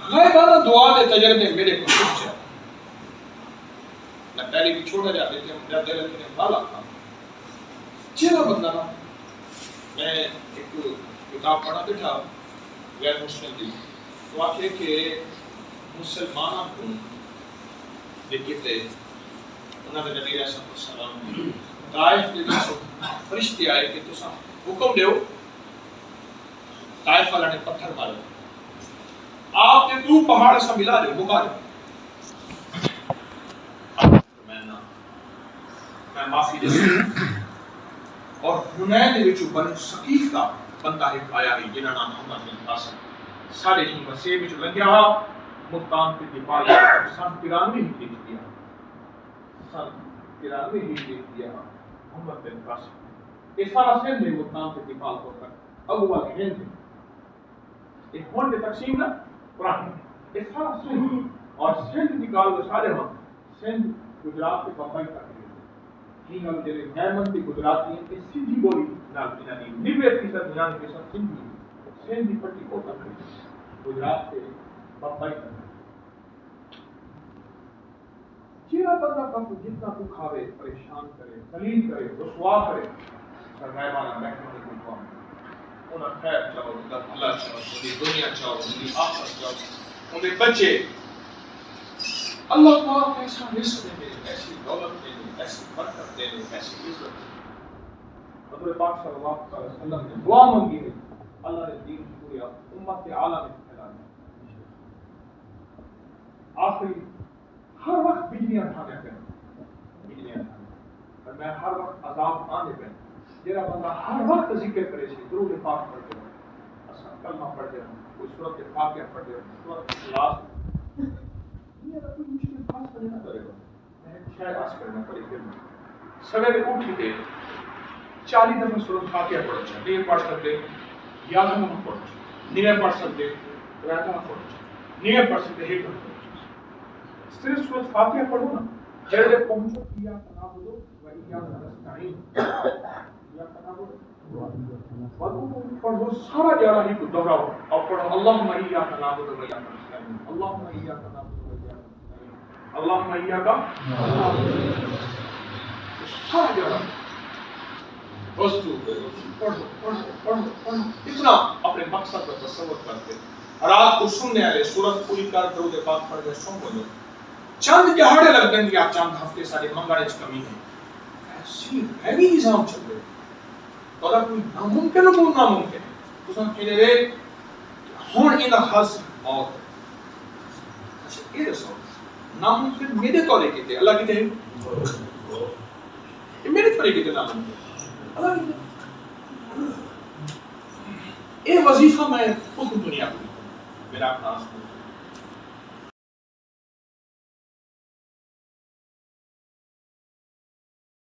غائبانہ دعا دے تجربے میرے کو سوچ جائے نہ پہلے بھی چھوڑا جاتے تھے میرا دل رکھنے والا تھا چیرا بندہ نا میں ایک کتاب پڑھا بیٹھا غیر مسلم دی تو آخر کہ مسلمانوں کو دیکھتے تھے انہوں نے نبی علیہ السلام طائف کے فرشتے آئے کہ تسا حکم دیو طائف والا نے پتھر مارے آپ نے تو پہاڑ سے ملا دے بکا دے میں معافی دے اور حنین دے وچوں بن ثقیف کا بندہ ایک آیا ہے جنہاں نام محمد بن قاسم سارے ہی مسیح وچ لگیا ملتان کے دیپال سن 93 ہی لکھ دیا سن 93 ہی لکھ دیا محمد بن قاسم اس سارا سن میں ملتان کے دیپال کو تک اول ہند یہ ہون کے تقسیم نہ قرآن یہ سارا سن اور سندھ نکال وہ سارے ہوں سندھ گجرات کے بمبئی تک ہی ہم جلے نیمن کی گجراتی ہیں کہ سندھی بولی نال یعنی 90% دنیا کے سب سندھی پٹی کو تک گجرات کے بمبئی تک چیرا بندہ کم جتنا کو کھاوے پریشان کرے ذلیل کرے رسوا کرے سرمایہ محکمہ کو کام انہیں خیر چاہو اللہ چاہو انہیں دنیا چاہو انہیں آخرت چاہو انہیں بچے اللہ پاک ایسا رزق دے دے ایسی دولت دے دے ایسی برکت دے دے ایسی عزت دے حضرت پاک صلی اللہ علیہ وسلم نے دعا مانگی ہے اللہ نے دین پوریا امت کے اعلیٰ میں پھیلا دیا آخری ہر وقت بجلیاں اٹھانے پہ بجلیاں اٹھانے اور میں ہر وقت عذاب آنے پہ جیرا بندہ ہر وقت ذکر کرے سے درود پاک پڑھتے رہو اصلا کلمہ پڑھتے رہو کوئی سورت فاتحہ پڑھتے رہو سورت اخلاص یہ کوئی مشکل خاص کرنے نہ کرے گا میں شاید آس کرنا پڑے پھر سویرے اٹھ کے 40 دفعہ سورت فاتحہ پڑھو چاہے نہیں پڑھ سکتے 11 دفعہ پڑھو چاہے نہیں پڑھ سکتے 13 دفعہ پڑھو چاہے نہیں پڑھ سکتے 1 دفعہ صرف سورت فاتحہ پڑھو نا جب پہنچو کیا تنابدو و ایاک نستعین پڑھو سارا جارا ہی کو دہراؤ اور پڑھو اللہم ایاک نعبد و ایاک نستعین اللہم ایاک نعبد و ایاک نستعین اللہم ایاک سارا جارا پڑھو اتنا اپنے مقصد پر تصور کرتے رات کو سننے والے سورت پوری کر درود پاک پڑھ کے سو بولو چند دہاڑے لگ گئے یا چند ہفتے سارے منگانے چ کمی ہے ایسی ہیوی نظام چل رہے تو اگر کوئی ناممکن ہو ناممکن ہے تو سن کہنے رہے ہون ان حس موت اچھا یہ رسو ناممکن میرے طورے کے تھے اللہ کی تھے یہ میرے طورے کے تھے ناممکن اللہ کی تھے یہ وظیفہ میں خود دنیا کو میرا خاص